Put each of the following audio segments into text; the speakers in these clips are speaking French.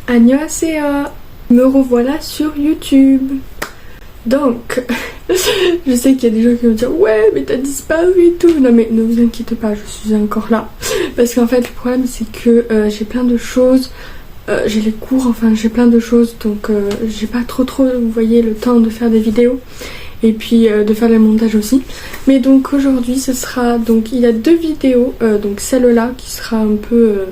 Annyeonghaseyo, me revoilà sur YouTube. Donc, je sais qu'il y a des gens qui vont dire ouais mais t'as disparu et tout. Non mais ne vous inquiétez pas, je suis encore là. Parce qu'en fait le problème c'est que j'ai plein de choses. J'ai les cours, enfin j'ai plein de choses. Donc j'ai pas trop vous voyez, le temps de faire des vidéos. Et puis de faire les montages aussi. Mais donc aujourd'hui ce sera, donc il y a 2 vidéos. Donc celle-là qui sera un peu...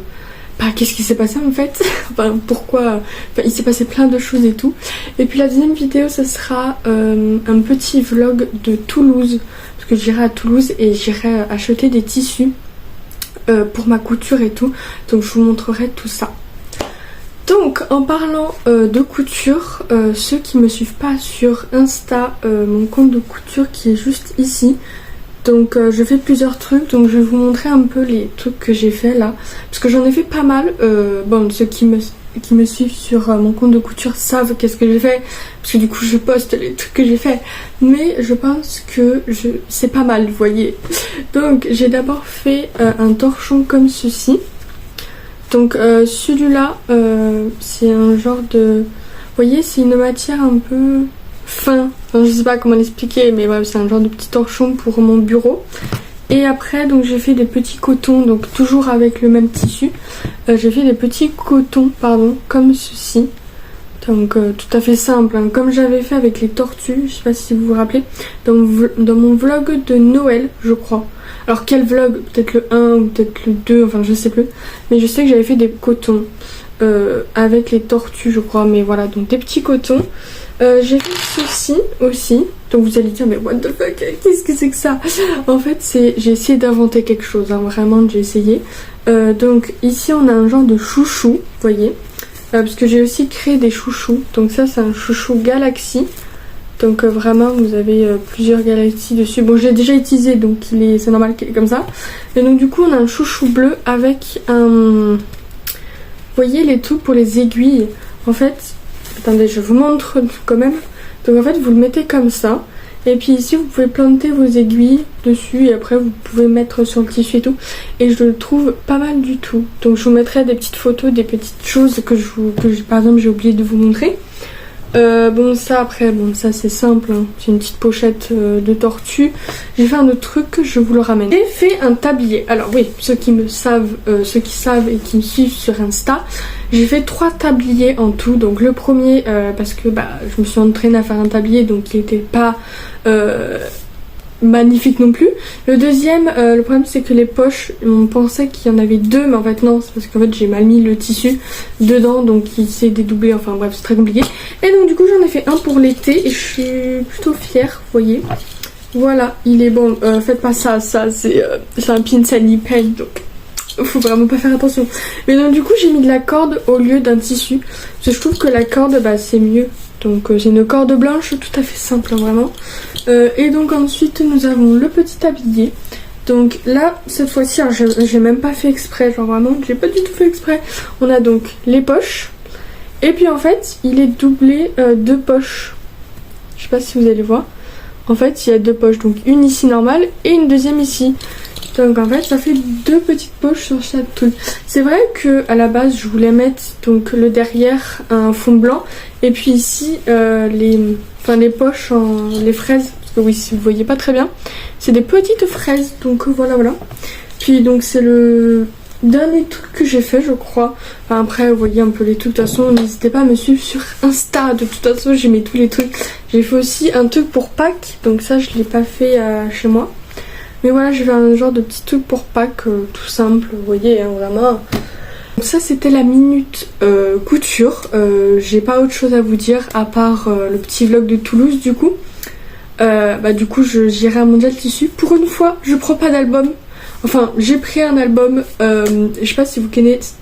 qu'est-ce qui s'est passé en fait, enfin pourquoi, enfin, il s'est passé plein de choses et tout. Et puis la deuxième vidéo ce sera un petit vlog de Toulouse, parce que j'irai à Toulouse et j'irai acheter des tissus pour ma couture et tout, donc je vous montrerai tout ça. Donc en parlant de couture, ceux qui me suivent pas sur Insta, mon compte de couture qui est juste ici. Donc je fais plusieurs trucs, donc je vais vous montrer un peu les trucs que j'ai fait là. Parce que j'en ai fait pas mal. Bon, ceux qui me suivent sur mon compte de couture savent qu'est-ce que j'ai fait. Parce que du coup je poste les trucs que j'ai fait. Mais je pense que c'est pas mal, vous voyez. Donc j'ai d'abord fait un torchon comme ceci. Donc celui-là, c'est un genre de... Vous voyez, c'est une matière un peu... fin, enfin, je sais pas comment l'expliquer, mais ouais, c'est un genre de petit torchon pour mon bureau. Et après donc j'ai fait des petits cotons, donc toujours avec le même tissu. J'ai fait des petits cotons, pardon, comme ceci. Donc tout à fait simple, hein, comme j'avais fait avec les tortues, je sais pas si vous vous rappelez, dans mon vlog de Noël, je crois. Alors quel vlog? Peut-être le 1 ou peut-être le 2, enfin je sais plus. Mais je sais que j'avais fait des cotons avec les tortues, je crois. Mais voilà, donc des petits cotons. J'ai fait ceci aussi. Donc vous allez dire mais what the fuck, qu'est-ce que c'est que ça? En fait j'ai essayé d'inventer quelque chose, hein, vraiment j'ai essayé. Donc ici on a un genre de chouchou, vous voyez, parce que j'ai aussi créé des chouchous. Donc ça c'est un chouchou galaxie. Donc vraiment vous avez plusieurs galaxies dessus. Bon je l'ai déjà utilisé donc c'est normal qu'il est comme ça. Et donc du coup on a un chouchou bleu avec un... Vous voyez les trucs pour les aiguilles. En fait, attendez je vous montre quand même. Donc en fait vous le mettez comme ça. Et puis ici vous pouvez planter vos aiguilles dessus. Et après vous pouvez mettre sur le tissu et tout. Et je le trouve pas mal du tout. Donc je vous mettrai des petites photos, des petites choses que par exemple j'ai oublié de vous montrer. Bon ça après, bon ça c'est simple, hein. C'est une petite pochette de tortue. J'ai fait un autre truc, je vous le ramène. J'ai fait un tablier. Alors oui, ceux qui savent et qui me suivent sur Insta, j'ai fait 3 tabliers en tout. Donc le premier parce que je me suis entraînée à faire un tablier, donc il n'était pas magnifique non plus. Le deuxième, le problème c'est que les poches, on pensait qu'il y en avait 2, mais en fait non, c'est parce qu'en fait j'ai mal mis le tissu dedans, donc il s'est dédoublé, enfin bref c'est très compliqué. Et donc du coup j'en ai fait un pour l'été et je suis plutôt fière, vous voyez. Voilà, il est bon, faites pas ça c'est un pin sandy pen, donc faut vraiment pas faire attention. Mais donc du coup j'ai mis de la corde au lieu d'un tissu, parce que je trouve que la corde c'est mieux. Donc c'est une corde blanche tout à fait simple, hein, vraiment. Et donc ensuite nous avons le petit tablier. Donc là cette fois-ci j'ai même pas fait exprès, genre vraiment j'ai pas du tout fait exprès. On a donc les poches. Et puis en fait il est doublé 2 poches. Je sais pas si vous allez voir. En fait il y a 2 poches, donc une ici normale et une deuxième ici. Donc en fait ça fait 2 petites poches sur chaque truc. C'est vrai que à la base je voulais mettre donc le derrière un fond blanc. Et puis ici les poches les fraises. Parce que oui si vous voyez pas très bien, c'est des petites fraises. Donc voilà. Puis donc c'est le dernier truc que j'ai fait je crois. Enfin, après vous voyez un peu les trucs. De toute façon n'hésitez pas à me suivre sur Insta. De toute façon j'ai mis tous les trucs. J'ai fait aussi un truc pour Pâques. Donc ça je l'ai pas fait chez moi. Mais voilà, je vais un genre de petit truc pour Pâques, tout simple, vous voyez, hein, vraiment. Donc ça c'était la minute couture. J'ai pas autre chose à vous dire à part le petit vlog de Toulouse du coup. Du coup j'irai à Mondial Tissu. Pour une fois, je prends pas d'album. Enfin, j'ai pris un album, je sais pas si vous connaissez...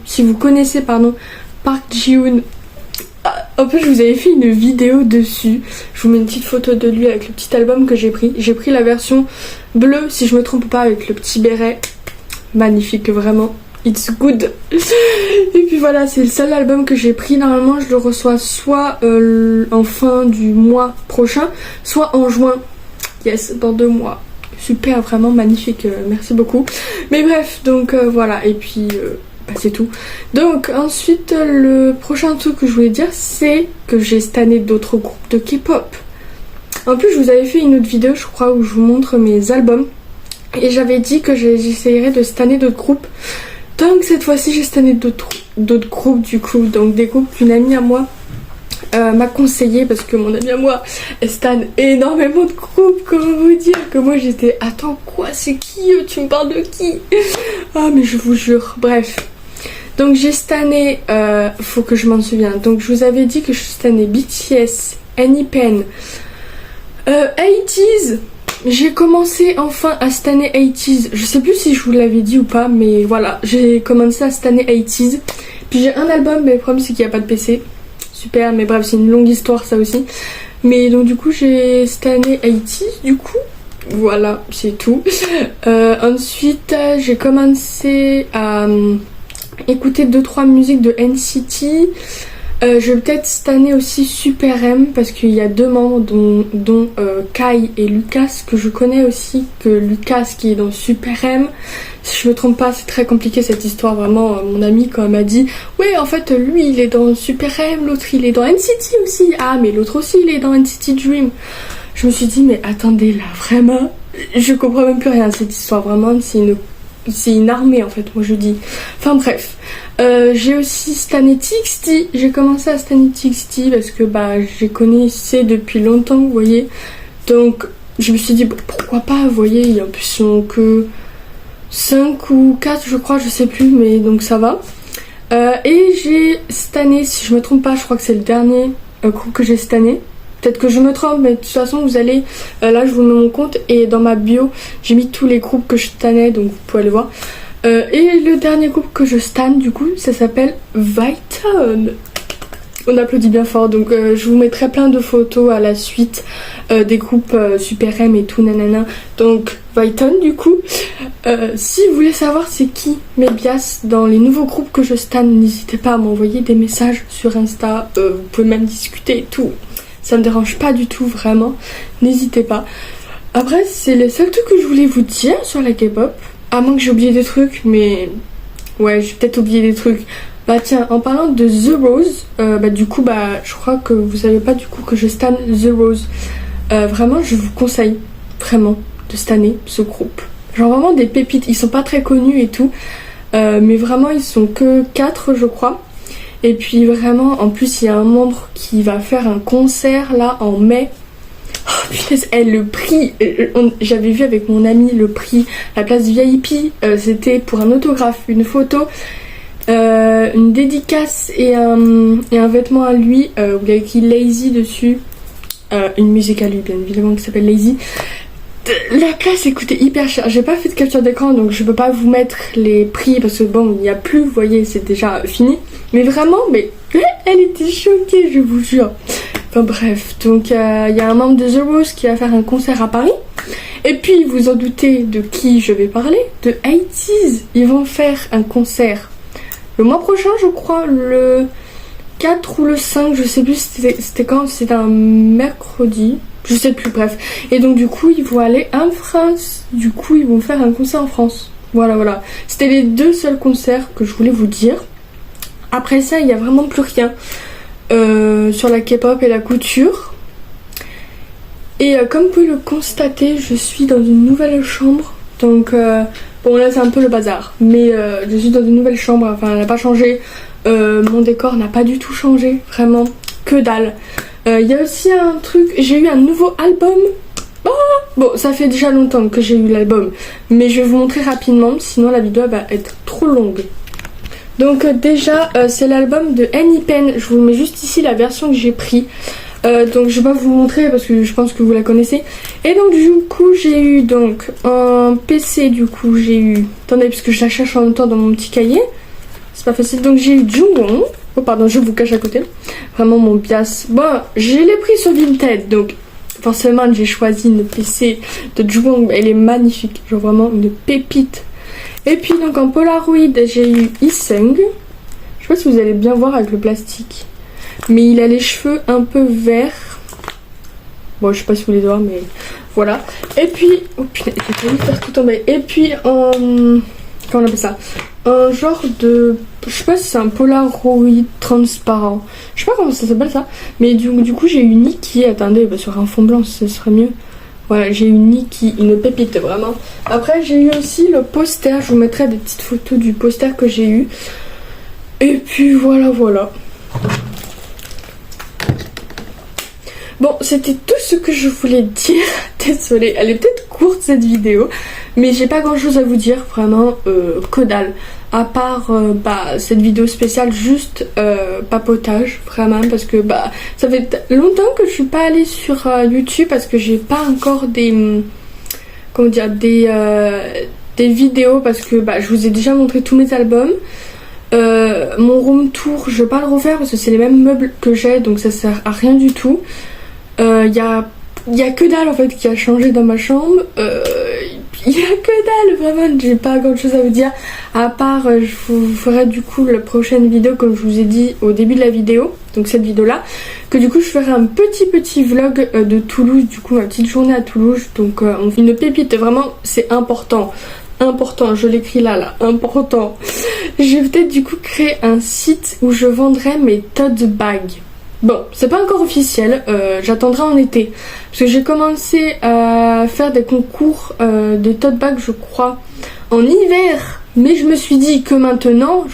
si vous connaissez, Park Ji-hoon. En plus je vous avais fait une vidéo dessus. Je vous mets une petite photo de lui avec le petit album que j'ai pris. J'ai pris la version bleue si je me trompe pas, avec le petit béret. Magnifique vraiment. It's good. Et puis voilà, c'est le seul album que j'ai pris. Normalement je le reçois soit en fin du mois prochain, soit en juin. Yes, dans 2 mois. Super, vraiment magnifique, merci beaucoup. Mais bref, donc voilà, et puis Bah, c'est tout. Donc ensuite le prochain truc que je voulais dire, c'est que j'ai stanné d'autres groupes de K-pop. En plus je vous avais fait une autre vidéo je crois où je vous montre mes albums. Et j'avais dit que j'essayerais de stanner d'autres groupes. Donc cette fois-ci j'ai stanné d'autres groupes du coup. Donc des groupes qu'une amie à moi m'a conseillé, parce que mon amie à moi elle stan énormément de groupes. Comment vous dire que moi j'étais attends quoi, c'est qui, tu me parles de qui? Ah mais je vous jure, bref. Donc j'ai stanné, faut que je m'en souvienne. Donc je vous avais dit que je stannais BTS, N.I.P.N, 80s. J'ai commencé enfin à stanner 80s. Je sais plus si je vous l'avais dit ou pas, mais voilà, j'ai commencé à stanner 80s. Puis j'ai un album, mais le problème c'est qu'il n'y a pas de PC. Super, mais bref, c'est une longue histoire ça aussi. Mais donc du coup j'ai stanné 80s du coup. Voilà, c'est tout. Ensuite j'ai commencé à écouter 2-3 musiques de NCT. Je vais peut-être cette année aussi Super M, parce qu'il y a 2 membres dont Kai et Lucas que je connais aussi, que Lucas qui est dans Super M. Si je me trompe pas, c'est très compliqué cette histoire, vraiment. Mon ami quand elle m'a dit ouais en fait lui il est dans Super M, l'autre il est dans NCT aussi, ah mais l'autre aussi il est dans NCT Dream. Je me suis dit mais attendez là vraiment, je comprends même plus rien à cette histoire, vraiment c'est une armée en fait, moi je dis. Enfin bref. J'ai aussi stanné TXT. J'ai commencé à stanner TXT parce que bah je les connaissais depuis longtemps, vous voyez. Donc je me suis dit pourquoi pas, vous voyez, en plus ils sont que 5 ou 4 je crois, je sais plus, mais donc ça va. Et j'ai stanné, si je me trompe pas, je crois que c'est le dernier groupe que j'ai stanné. Peut-être que je me trompe, mais de toute façon vous allez, là je vous mets mon compte et dans ma bio j'ai mis tous les groupes que je stannais, donc vous pouvez aller voir. Et le dernier groupe que je stan du coup, ça s'appelle Viton. On applaudit bien fort, donc je vous mettrai plein de photos à la suite des groupes Super M et tout nanana. Donc Viton du coup. Si vous voulez savoir c'est qui mes bias dans les nouveaux groupes que je stan, n'hésitez pas à m'envoyer des messages sur Insta, vous pouvez même discuter et tout. Ça me dérange pas du tout, vraiment, n'hésitez pas. Après c'est le seul truc que je voulais vous dire sur la K-pop. À moins que j'ai oublié des trucs, mais ouais, j'ai peut-être oublié des trucs. Bah tiens, en parlant de The Rose, du coup, je crois que vous savez pas du coup que je stan The Rose. Vraiment, je vous conseille vraiment de stanner ce groupe. Genre vraiment des pépites, ils sont pas très connus et tout, mais vraiment ils sont que 4 je crois. Et puis vraiment, en plus il y a un membre qui va faire un concert là en mai. Oh punaise, le prix, j'avais vu avec mon ami le prix, la place VIP, c'était pour un autographe, une photo, une dédicace et un vêtement à lui, où il y a écrit Lazy dessus, une musique à lui bien évidemment qui s'appelle Lazy. La place coûtait hyper cher, j'ai pas fait de capture d'écran donc je peux pas vous mettre les prix parce que bon il n'y a plus, vous voyez c'est déjà fini. Mais vraiment, mais elle était choquée je vous jure. Enfin bref, donc il y a un membre de The Rose qui va faire un concert à Paris. Et puis vous en doutez de qui je vais parler, de 80s. Ils vont faire un concert le mois prochain je crois, le 4 ou le 5, je sais plus c'était quand, c'était un mercredi, je sais plus, bref. Et donc du coup ils vont aller en France, du coup ils vont faire un concert en France. Voilà, c'était les 2 seuls concerts que je voulais vous dire. Après ça il n'y a vraiment plus rien. Sur la K-pop et la couture. Et comme vous pouvez le constater, je suis dans une nouvelle chambre. Donc bon là c'est un peu le bazar, mais je suis dans une nouvelle chambre, enfin elle n'a pas changé. Mon décor n'a pas du tout changé, vraiment que dalle. Il y a aussi un truc, j'ai eu un nouveau album. Oh bon, ça fait déjà longtemps que j'ai eu l'album, mais je vais vous montrer rapidement, sinon la vidéo va être trop longue. Donc déjà c'est l'album de N.I.P.N. Je vous mets juste ici la version que j'ai pris. Donc je vais pas vous montrer parce que je pense que vous la connaissez. Et donc du coup j'ai eu donc un PC, du coup j'ai eu... Attendez parce que je la cherche en même temps dans mon petit cahier. C'est pas facile. Donc j'ai eu Jungwon. Oh pardon, je vous cache à côté. Vraiment mon bias. Bon, je l'ai pris sur Vinted. Donc forcément j'ai choisi une PC de Jungwon. Elle est magnifique. Genre vraiment une pépite. Et puis donc en Polaroid j'ai eu Isung. Je sais pas si vous allez bien voir avec le plastique, mais il a les cheveux un peu verts. Bon je sais pas si vous les voir, mais voilà. Et puis, oh putain, j'ai failli faire tout tomber. Et puis en... comment on appelle ça, un genre de... Je sais pas si c'est un Polaroid transparent. Je sais pas comment ça s'appelle ça. Mais du coup j'ai une Nikki. Attendez, bah, sur un fond blanc ce serait mieux. Voilà, j'ai une Nikki, une pépite vraiment. Après j'ai eu aussi le poster. Je vous mettrai des petites photos du poster que j'ai eu. Et puis voilà. Bon, c'était tout ce que je voulais dire. Désolée, elle est peut-être courte cette vidéo, mais j'ai pas grand chose à vous dire, vraiment que dalle. À part cette vidéo spéciale, juste papotage, vraiment, parce que ça fait longtemps que je suis pas allée sur YouTube parce que j'ai pas encore des vidéos, parce que je vous ai déjà montré tous mes albums. Mon room tour, je vais pas le refaire parce que c'est les mêmes meubles que j'ai, donc ça sert à rien du tout. Il y a que dalle en fait qui a changé dans ma chambre. Il y a que dalle, vraiment, j'ai pas grand chose à vous dire. À part, je vous ferai du coup la prochaine vidéo, comme je vous ai dit au début de la vidéo, donc cette vidéo là, que du coup je ferai un petit vlog de Toulouse, du coup ma petite journée à Toulouse. Donc on fait une pépite, vraiment c'est important, je l'écris là, important. Je vais peut-être du coup créer un site où je vendrai mes tote bags. Bon, c'est pas encore officiel, j'attendrai en été. Parce que j'ai commencé à faire des concours de tote bag, je crois, en hiver. Mais je me suis dit que maintenant,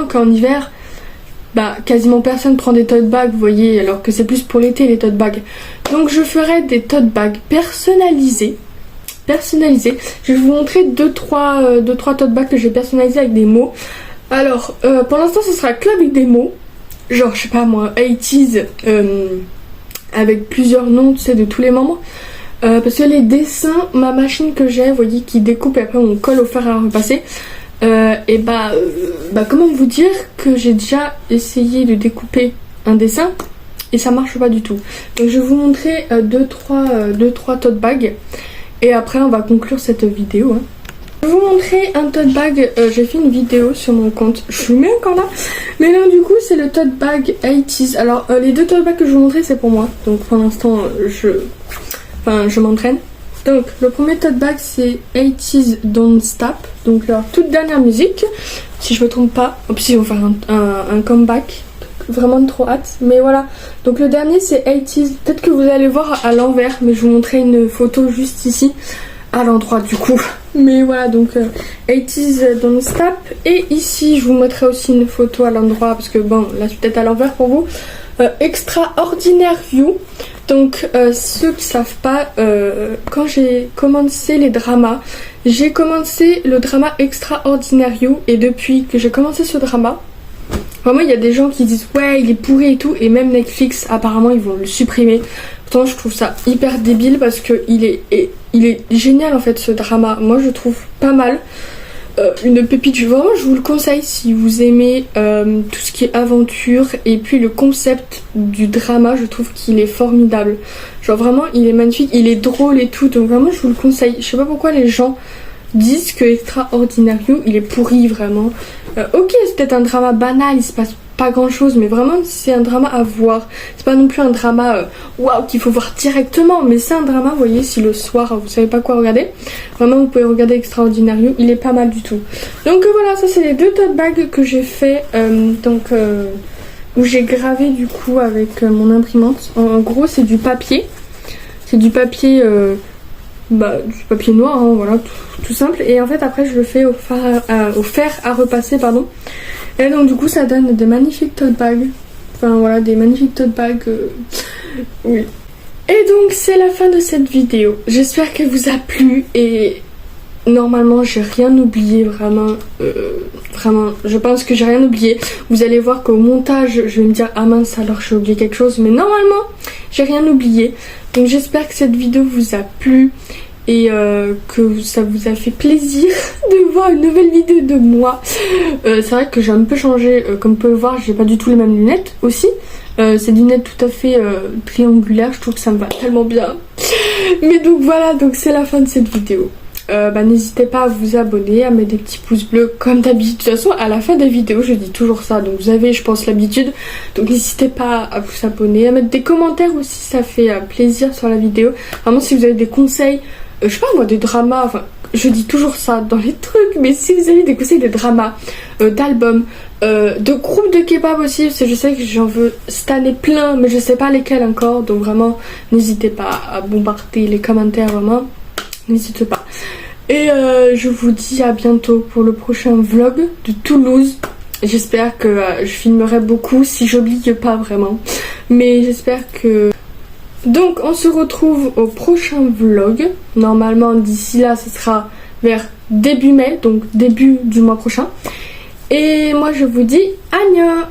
qu'en hiver, quasiment personne prend des tote bags, vous voyez, alors que c'est plus pour l'été les tote bags. Donc je ferai des tote bags personnalisés. Je vais vous montrer 2-3 tote bags que j'ai personnalisés avec des mots. Alors, pour l'instant, ce sera que avec des mots. Genre, je sais pas moi, 80s, avec plusieurs noms, tu sais, de tous les membres. Parce que les dessins, ma machine que j'ai, vous voyez, qui découpe et après on colle au fer à repasser. Comment vous dire que j'ai déjà essayé de découper un dessin et ça marche pas du tout. Donc je vais vous montrer 2-3 tote bags et après on va conclure cette vidéo. Hein. Je vais vous montrer un tote bag, j'ai fait une vidéo sur mon compte, je vous mets encore là, mais là du coup c'est le tote bag 80s. Alors les 2 tote bags que je vais vous montrer c'est pour moi, donc pour l'instant je m'entraîne. Donc le premier tote bag c'est 80s Don't Stop, donc leur toute dernière musique, si je me trompe pas. En plus ils vont faire un comeback, vraiment trop hâte, mais voilà. Donc le dernier c'est 80s, peut-être que vous allez voir à l'envers, mais je vous montrerai une photo juste ici à l'endroit du coup. Mais voilà, donc 80s Don't Stop. Et ici je vous mettrai aussi une photo à l'endroit parce que bon là c'est peut-être à l'envers pour vous. Extraordinaire You. Donc ceux qui savent pas, quand j'ai commencé les dramas, j'ai commencé le drama Extraordinaire You, et depuis que j'ai commencé ce drama, vraiment il y a des gens qui disent ouais il est pourri et tout, et même Netflix apparemment ils vont le supprimer. Pourtant je trouve ça hyper débile parce que il est génial en fait ce drama. Moi je trouve pas mal. Une pépite, vraiment je vous le conseille si vous aimez tout ce qui est aventure, et puis le concept du drama, je trouve qu'il est formidable. Genre vraiment il est magnifique, il est drôle et tout, donc vraiment je vous le conseille. Je sais pas pourquoi les gens disent que Extraordinaire You il est pourri vraiment. Ok c'est peut-être un drama banal, il se passe pas grand chose, mais vraiment c'est un drama à voir. C'est pas non plus un drama waouh qu'il faut voir directement, mais c'est un drama, vous voyez, si le soir vous savez pas quoi regarder, vraiment vous pouvez regarder Extraordinaire You, il est pas mal du tout. Donc voilà, ça c'est les 2 tote bags que j'ai fait, où j'ai gravé du coup avec mon imprimante. En gros c'est du papier, du papier noir, hein, voilà, tout simple, et en fait après je le fais au fer à repasser, pardon. Et donc du coup ça donne des magnifiques tote bags. Enfin voilà, des magnifiques tote bags. Oui. Et donc c'est la fin de cette vidéo. J'espère qu'elle vous a plu, et normalement j'ai rien oublié, vraiment. Je pense que j'ai rien oublié. Vous allez voir qu'au montage je vais me dire ah mince alors j'ai oublié quelque chose, mais normalement j'ai rien oublié. Donc j'espère que cette vidéo vous a plu et que ça vous a fait plaisir de voir une nouvelle vidéo de moi. C'est vrai que j'ai un peu changé, comme vous pouvez le voir j'ai pas du tout les mêmes lunettes aussi. C'est des lunettes tout à fait triangulaires, je trouve que ça me va tellement bien. Mais donc voilà, donc c'est la fin de cette vidéo. N'hésitez pas à vous abonner, à mettre des petits pouces bleus comme d'habitude. De toute façon à la fin des vidéos je dis toujours ça, donc vous avez je pense l'habitude. Donc n'hésitez pas à vous abonner, à mettre des commentaires aussi, ça fait plaisir sur la vidéo. Vraiment si vous avez des conseils, je sais pas moi, des dramas, enfin je dis toujours ça dans les trucs, mais si vous avez des conseils de drama, d'albums, de groupes de K-pop aussi, parce que je sais que j'en veux cette année plein, mais je sais pas lesquels encore, donc vraiment n'hésitez pas à bombarder les commentaires, vraiment, n'hésitez pas. Et je vous dis à bientôt pour le prochain vlog de Toulouse. J'espère que je filmerai beaucoup, si j'oublie pas vraiment, mais j'espère que... Donc on se retrouve au prochain vlog. Normalement d'ici là ce sera vers début mai, donc début du mois prochain. Et moi je vous dis Anya.